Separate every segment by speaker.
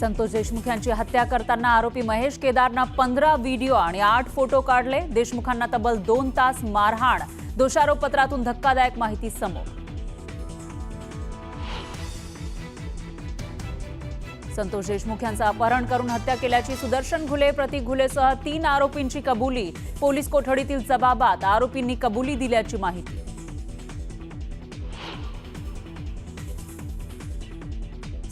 Speaker 1: संतोष देशमुख यांची हत्या करताना आरोपी महेश केदारनं 15 व्हिडिओ आणि 8 फोटो काढले। देशमुखांना तब्बल 2 तास मारहाण। दोषारोपपत्रातून धक्कादायक माहिती समोर। संतोष देशमुख यांचं अपहरण करून हत्या केल्याची सुदर्शन घुले, प्रतीक घुलेसह 3 आरोपींची कबुली। पोलीस कोठडीतील जबाबात आरोपींनी कबुली दिल्याची माहिती।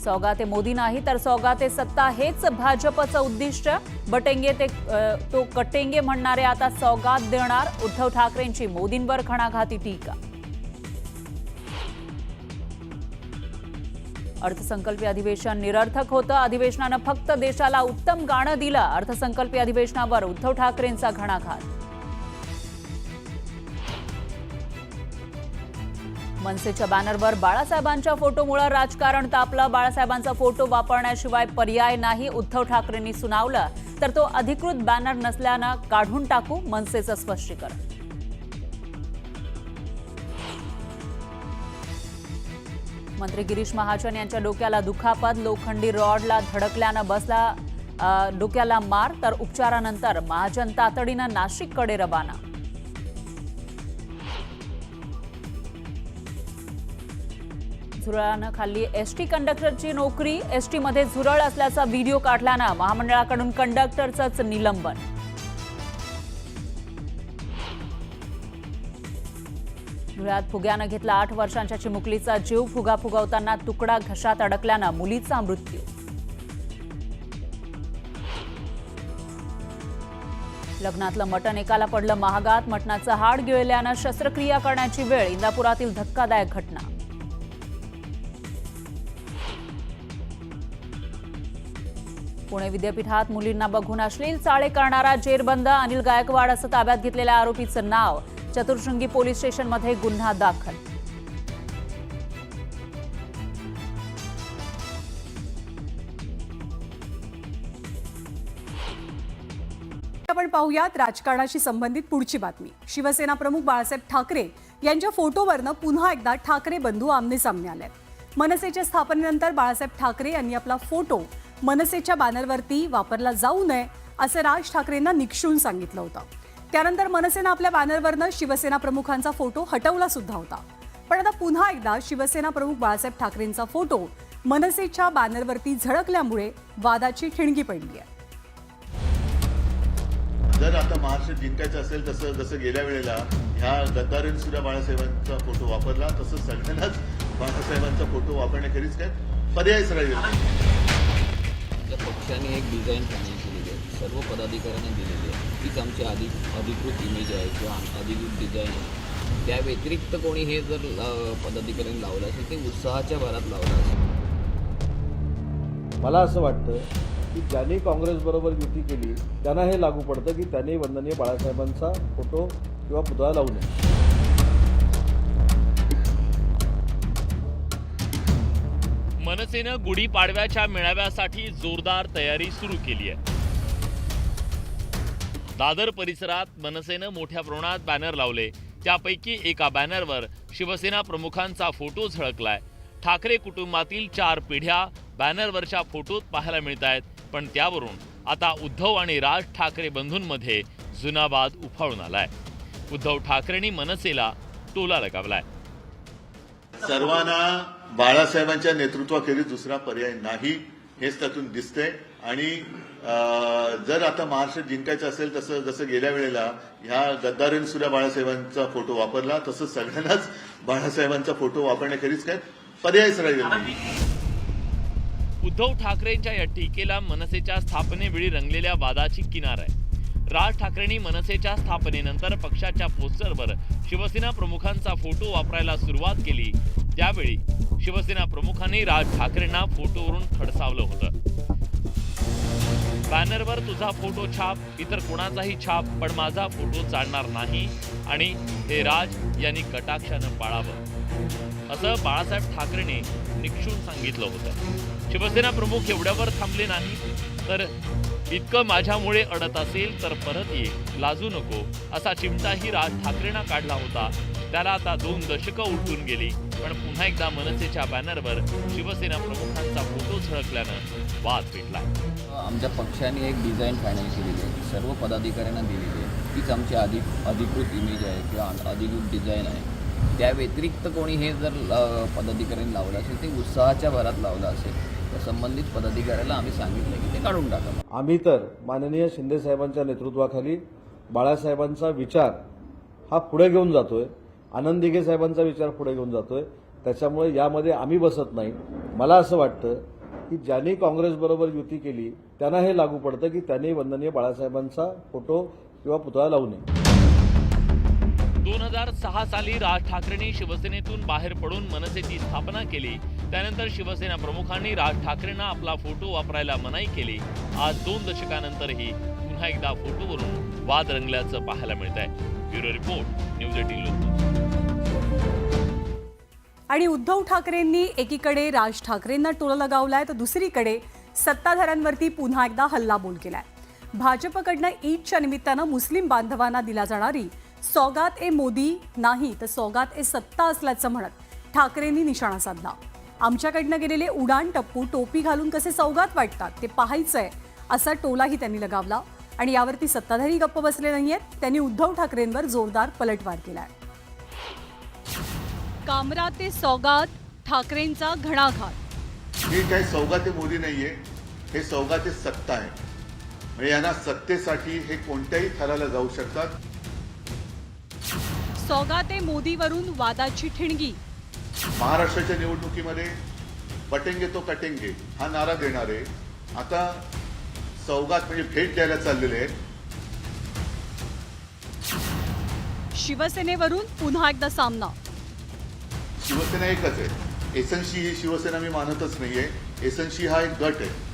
Speaker 1: सौगाते मोदी नाही तर सौगाते सत्ता हेच भाजपचं उद्दिष्ट। बटेंगे तो कटेंगे म्हणणारे आता सौगात देणार। उद्धव ठाकरेंची मोदींवर घणाघाती टीका। अर्थसंकल्पीय अधिवेशन निरर्थक होतं। अधिवेशनानं फक्त देशाला उत्तम गाणं दिलं। अर्थसंकल्पीय अधिवेशनावर उद्धव ठाकरेंचा घणाघात। मनसेच्या बॅनरवर बाळासाहेबांच्या फोटोमुळे राजकारण तापलं। बाळासाहेबांचा फोटो वापरण्याशिवाय पर्याय नाही। उद्धव ठाकरेंनी सुनावलं तर तो अधिकृत बॅनर नसल्यानं काढून टाकू, मनसेचं स्पष्टीकरण। मंत्री गिरीश महाजन यांच्या डोक्याला दुखापत। लोखंडी रॉडला धडकल्यानं बसला डोक्याला मार, तर उपचारानंतर महाजन तातडीनं नाशिककडे रवाना। झुरळानं खाल्ली एसटी कंडक्टरची नोकरी। एसटीमध्ये झुरळ असल्याचा व्हिडिओ काढल्यानं महामंडळाकडून कंडक्टरचंच निलंबन। धुळ्यात फुग्यानं घेतला 8 वर्षांच्या चिमुकलीचा जीव। फुगा फुगवताना तुकडा घशात अडकल्यानं मुलीचा मृत्यू। लग्नातलं मटण एकाला पडलं महागात। मटणाचं हाड गिळल्यानं शस्त्रक्रिया करण्याची वेळ। इंदापुरातील धक्कादायक घटना। पुणे विद्यापीठात मुलींना बघून अश्लील चाळे करणारा जेरबंद। अनिल गायकवाड असं ताब्यात घेतलेल्या आरोपीचं नाव। चतुर्शृंगी पोलीस स्टेशनमध्ये गुन्हा दाखल।
Speaker 2: आपण पाहूयात राजकारणाशी संबंधित पुढची बातमी। शिवसेना प्रमुख बाळासाहेब ठाकरे यांच्या फोटोवरनं पुन्हा एकदा ठाकरे बंधू आमने-सामने आलेत। मनसेच्या स्थापनेनंतर बाळासाहेब ठाकरे यांनी आपला फोटो मनसेच्या बॅनरवरती वापरला जाऊ नये असं राज ठाकरेंना निक्षून सांगितलं होतं। त्यानंतर मनसेनं आपल्या बॅनरवरनं शिवसेना प्रमुखांचा फोटो हटवला सुद्धा होता। पण आता पुन्हा एकदा शिवसेना प्रमुख बाळासाहेब ठाकरेंचा फोटो मनसेच्या बॅनरवरती झळकल्यामुळे वादाची ठिणगी पडली आहे।
Speaker 3: जर आता महाराष्ट्र जिंकायचं असेल तसं जसं गेल्या वेळेला ह्या गद्दारीने सुद्धा बाळासाहेबांचा फोटो वापरला, तसंच सगळ्यांनाच बाळासाहेबांचा फोटो वापरण्याखेरीज काय पर्यायच राहिला नाही।
Speaker 4: पक्षाने एक डिझाईन फायनल केलेली आहे, सर्व पदाधिकाऱ्यांना दिलेली आहे। तीच आमची अधिकृत इमेज आहे किंवा अधिकृत डिझाईन आहे। त्या व्यतिरिक्त कोणी हे जर पदाधिकाऱ्यांनी लावलं असेल ते उत्साहाच्या भरात लावलं असेल।
Speaker 5: मला असं वाटतं की ज्यांनी काँग्रेसबरोबर युती केली त्यांना हे लागू पडतं की त्यांनी वंदनीय बाळासाहेबांचा फोटो किंवा पुतळा लावू नये।
Speaker 6: मनसेनं गुढीपाडव्याच्या मेळाव्यासाठी जोरदार तयारी सुरू केली आहे। दादर परिसरात मनसेनं मोठ्या प्रमाणात बॅनर लावले। त्यापैकी एका बॅनरवर शिवसेना प्रमुखांचा फोटो झळकलाय। ठाकरे कुटुंबातील 4 पिढ्या बॅनरवरच्या फोटोत पाहायला मिळत आहेत। पण त्यावरून आता उद्धव आणि राज ठाकरे बंधूंमध्ये जुना वाद उफाळून आलाय। उद्धव ठाकरेंनी मनसेला टोला लगावलाय।
Speaker 3: सर्वांना बाळासाहेबांच्या नेतृत्वाखेरीज दुसरा पर्याय नाही हेच त्यातून दिसतंय। आणि जर आता महाराष्ट्र जिंकायचं असेल तसं जसं गेल्या वेळेला ह्या गद्दारीने सुद्धा बाळासाहेबांचा फोटो वापरला, तसंच सगळ्यांनाच बाळासाहेबांचा फोटो वापरण्याखेरीज काय पर्यायच राहिला नाही।
Speaker 6: उद्धव ठाकरेंच्या या टीकेला मनसेच्या स्थापनेवेळी रंगलेल्या वादाची किनार आहे। राज ठाकरेंनी मनसेच्या स्थापनेनंतर पक्षाच्या पोस्टरवर शिवसेना प्रमुखांचा फोटो वापरायला सुरुवात केली। त्यावेळी शिवसेना प्रमुखांनी राज ठाकरेंना फोटोवरून खडसावलं होतं। बॅनरवर तुझा फोटो छाप, इतर कोणाचाही छाप, पण माझा फोटो चालणार नाही आणि हे राज यांनी कटाक्षानं पाळावं असं बाळासाहेब ठाकरेंनी निक्षून सांगितलं होतं। शिवसेना प्रमुख एवढ्यावर थांबले नाही तर इतकं माझ्यामुळे अडत असेल तर परत ये, लाजू नको असा चिमटाही राज ठाकरेंना काढला होता। त्याला आता 2 दशकं उलटून गेली पण पुन्हा एकदा मनसेच्या बॅनरवर शिवसेना प्रमुखांचा फोटो झळकल्यानं वाद पेटला.
Speaker 4: आमच्या पक्षाने एक डिझाईन फायनल केलेली आहे, सर्व पदाधिकाऱ्यांना दिलेली आहे. तीच आमची अधिकृत इमेज आहे किंवा अधिकृत डिझाईन आहे. त्या व्यतिरिक्त कोणी हे जर पदाधिकाऱ्यांनी लावलं असेल, ते उत्साहाच्या भरात लावलं असेल, तर संबंधित पदाधिकाऱ्याला आम्ही सांगितलं की ते काढून टाका.
Speaker 5: आम्ही तर माननीय शिंदे साहेबांच्या नेतृत्वाखाली बाळासाहेबांचा विचार हा पुढे घेऊन जातोय, आनंद दिघे साहेबांचा विचार पुढे घेऊन जातोय. त्याच्यामुळे यामध्ये आम्ही बसत नाही. मला असं वाटतं की ज्यांनी काँग्रेसबरोबर युती केली त्यांना हे लागू पडतं की त्यांनी वंदनीय बाळासाहेबांचा फोटो किंवा पुतळा लावू नये.
Speaker 6: 2006 साली राज ठाकरेंनी शिवसेनेतून बाहेर पडून मनसेची स्थापना केली. त्यानंतर शिवसेना प्रमुखांनी राज ठाकरेंना आपला फोटो वापरायला मनाई केली. आज 2 दशकानंतरही पुन्हा एकदा फोटोवरून वाद रंगल्याचं पाहायला मिळत आहे. Bureau report, news 18 Lokmat.
Speaker 2: आणि उद्धव ठाकरेंनी एकीकडे राज ठाकरेंना टोला लगावलाय तर दुसरीकडे सत्ताधाऱ्यांवरती पुन्हा एकदा हल्लाबोल केलाय. भाजपकडनं ईदच्या निमित्तानं मुस्लिम बांधवांना दिला जाणारी सौगात ए मोदी नाही तर सौगात ए सत्ता असल्याचं म्हणत ठाकरेंनी निशाणा साधला. आमच्याकडनं गेलेले उडाण टप्पू टोपी घालून कसे सौगात वाटतात ते पाहायचंय असा टोलाही त्यांनी लगावला. आणि यावरती सत्ताधारी गप्प बसले नाहीयेत. त्यांनी उद्धव ठाकरेंवर जोरदार पलटवार केलाय. कामरा ते सौगात, ठाकरेंचा घणाघात.
Speaker 3: ही काही सौगाते मोदी नाहीये, हे सौगाते सत्ता आहे. म्हणजे यांना सत्तेसाठी हे कोणत्याही थराला जाऊ शकतात.
Speaker 2: सौगात ए मोदीवरून वादाची ठिणगी.
Speaker 3: महाराष्ट्राच्या निवडणुकीमध्ये बटेंगे तो कटेंगे हा नारा देणारे आता सौगात म्हणजे भेट द्यायला चाललेले आहेत.
Speaker 2: शिवसेनेवरून पुन्हा एकदा सामना.
Speaker 3: शिवसेना एकच आहे. एसएनसी ही शिवसेना मी मानतच नाहीये. एसएनसी हा एक गट आहे.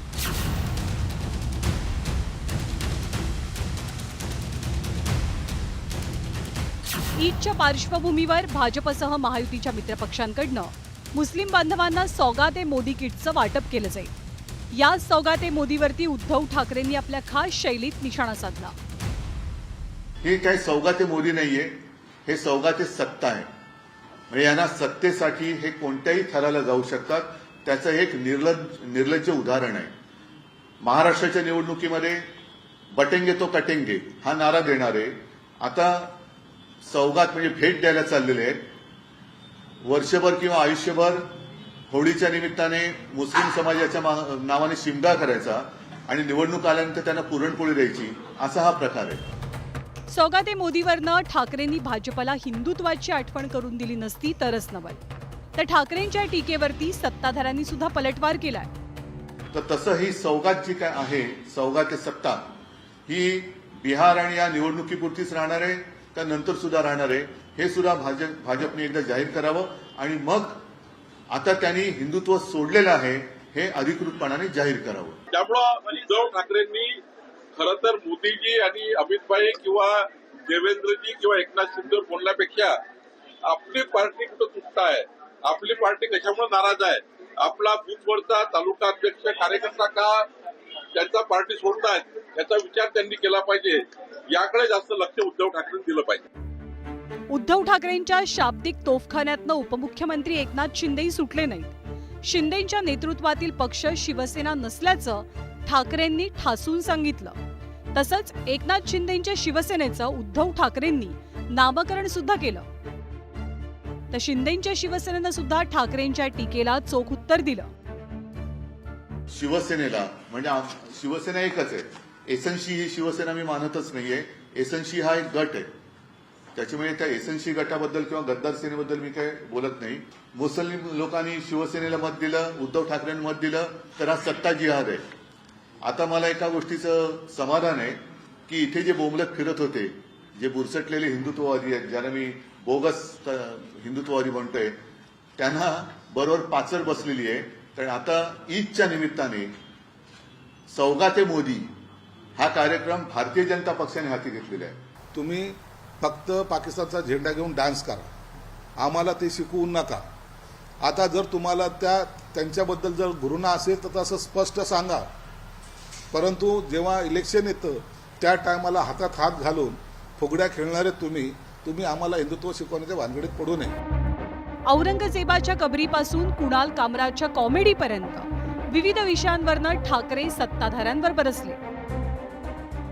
Speaker 2: ईदच्या पार्श्वभूमीवर भाजपसह महायुतीच्या मित्रपक्षांकडनं मुस्लिम बांधवांना सौगात ए मोदी किटचं वाटप केलं जाईल. या सौगात ए मोदीवरती उद्धव ठाकरेंनी आपल्या खास शैलीत निशाणा साधला.
Speaker 3: ही काही सौगाते मोदी नाहीये, हे सौगाते सत्ता आहे. म्हणजे यांना सत्तेसाठी हे कोणत्याही थराला जाऊ शकतात. त्याचं एक निर्लज्ज उदाहरण आहे. महाराष्ट्राच्या निवडणुकीमध्ये बटेंगे तो कटेंगे हा नारा देणारे आता सौगात म्हणजे भेट द्यायला चाललेले आहेत. वर्षभर किंवा आयुष्यभर होळीच्या निमित्ताने मुस्लिम समाजाच्या नावाने शिमगा करायचा आणि निवडणूक आल्यानंतर त्यांना पुरणपोळी द्यायची, असा हा प्रकार आहे.
Speaker 2: सौगात ए मोदीवरनं ठाकरेंनी भाजपला हिंदुत्वाची आठवण करून दिली नसती तरच नवल. तर ठाकरेंच्या टीकेवरती सत्ताधाऱ्यांनी सुद्धा पलटवार केलाय.
Speaker 3: तर तसं ही सौगात जी काय आहे, सौगाते सत्ता ही बिहार आणि या निवडणुकीपुरतीच राहणार आहे का नंतर सुद्धा राहणार आहे, हे सुद्धा भाजपने एकदा जाहीर करावं. आणि मग आता त्यांनी हिंदुत्व सोडलेलं आहे हे अधिकृतपणाने जाहीर करावं.
Speaker 7: त्यामुळं उद्धव ठाकरेंनी खरं तर मोदीजी आणि अमितभाई किंवा देवेंद्रजी किंवा एकनाथ शिंदे बोलण्यापेक्षा आपली पार्टी कुठं तुटत आहे, आपली पार्टी कशामुळे नाराज आहे, आपला बूथवरचा तालुका अध्यक्ष कार्यकर्ता का त्यांचा पार्टी सोडतायत याचा विचार त्यांनी केला पाहिजे. याकडे जास्त लक्ष उद्धव ठाकरेंनी दिलं पाहिजे.
Speaker 2: उद्धव ठाकरेंच्या शाब्दिक तोफखान्यातनं उपमुख्यमंत्री एकनाथ शिंदेही सुटले नाहीत. शिंदेंच्या नेतृत्वातील पक्ष शिवसेना नसल्याचं ठाकरेंनी ठासून सांगितलं. तसंच एकनाथ शिंदेंच्या शिवसेनेचं उद्धव ठाकरेंनी नामकरण सुद्धा केलं. तर शिंदेंच्या शिवसेनेनं सुद्धा ठाकरेंच्या टीकेला चोख उत्तर दिलं.
Speaker 3: शिवसेनेला म्हणजे शिवसेना एकच आहे. एसएनसी ही शिवसेना मी मानतच नाहीये. एसएनसी हा एक गट आहे. त्याच्यामुळे त्या एसएनसी गटाबद्दल किंवा गद्दार सेनेबद्दल मी काय बोलत नाही. मुस्लिम लोकांनी शिवसेनेला मत दिलं, उद्धव ठाकरेंना मत दिलं, तर हा सत्ता जिहाद आहे. आता मला एका गोष्टीचं समाधान आहे की इथे जे बोंबलत फिरत होते, जे बुरसटलेले हिंदुत्ववादी आहेत, ज्यांना मी बोगस हिंदुत्ववादी म्हणतोय, त्यांना बरोबर पाचर बसलेली आहे. तर आता ईदच्या निमित्ताने सौगाते मोदी हा कार्यक्रम भारतीय जनता पक्षाने हाती घेतलेला आहे.
Speaker 8: तुम्ही फक्त पाकिस्तानचा झेंडा घेऊन डान्स करा, आम्हाला ते शिकवू नका. आता जर तुम्हाला त्यांच्याबद्दल जर घृणा असेल तर तसं स्पष्ट सांगा. परंतु जेव्हा इलेक्शन येतं त्या टायमाला हातात हात घालून फुगड्या खेळणारे तुम्ही आम्हाला हिंदुत्व शिकवण्याच्या भानगडीत पडू नये.
Speaker 2: औरंगजेबाच्या कबरीपासून कुणाल कामराजच्या कॉमेडीपर्यंत विविध विषयांवरनं ठाकरे सत्ताधाऱ्यांवर बरसले.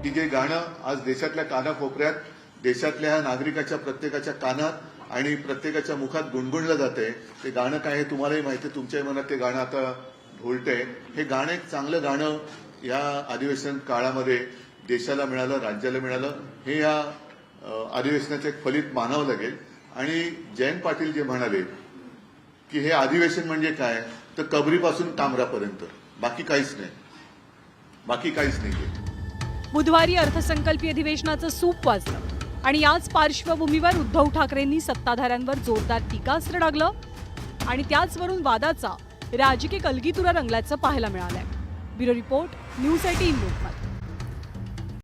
Speaker 3: की जे गाणं आज देशातल्या कानाकोपऱ्यात, देशातल्या ह्या नागरिकाच्या प्रत्येकाच्या कानात आणि प्रत्येकाच्या मुखात गुणगुणलं जाते, ते गाणं काय हे तुम्हालाही माहिती आहे, तुमच्याही मनात ते गाणं आता ढोलतंय. हे गाणं एक चांगलं गाणं या अधिवेशन काळामध्ये देशाला मिळालं, राज्याला मिळालं, हे या अधिवेशनाचं एक फलित मानावं लागेल. आणि जयंत पाटील जे म्हणाले की हे अधिवेशन म्हणजे काय, तर कबरीपासून कामरापर्यंत, बाकी काहीच नाही.
Speaker 2: बुधवारी अर्थसंकल्पीय अधिवेशनाचं सूप वाजलं आणि याच पार्श्वभूमीवर उद्धव ठाकरेंनी सत्ताधाऱ्यांवर जोरदार टीकास्त्र डागलं आणि त्याचवरून वादाचा राजकीय कलगीतुरा रंगल्याचं पाहायला मिळालंय. Bureau report, news 18 Lokmat.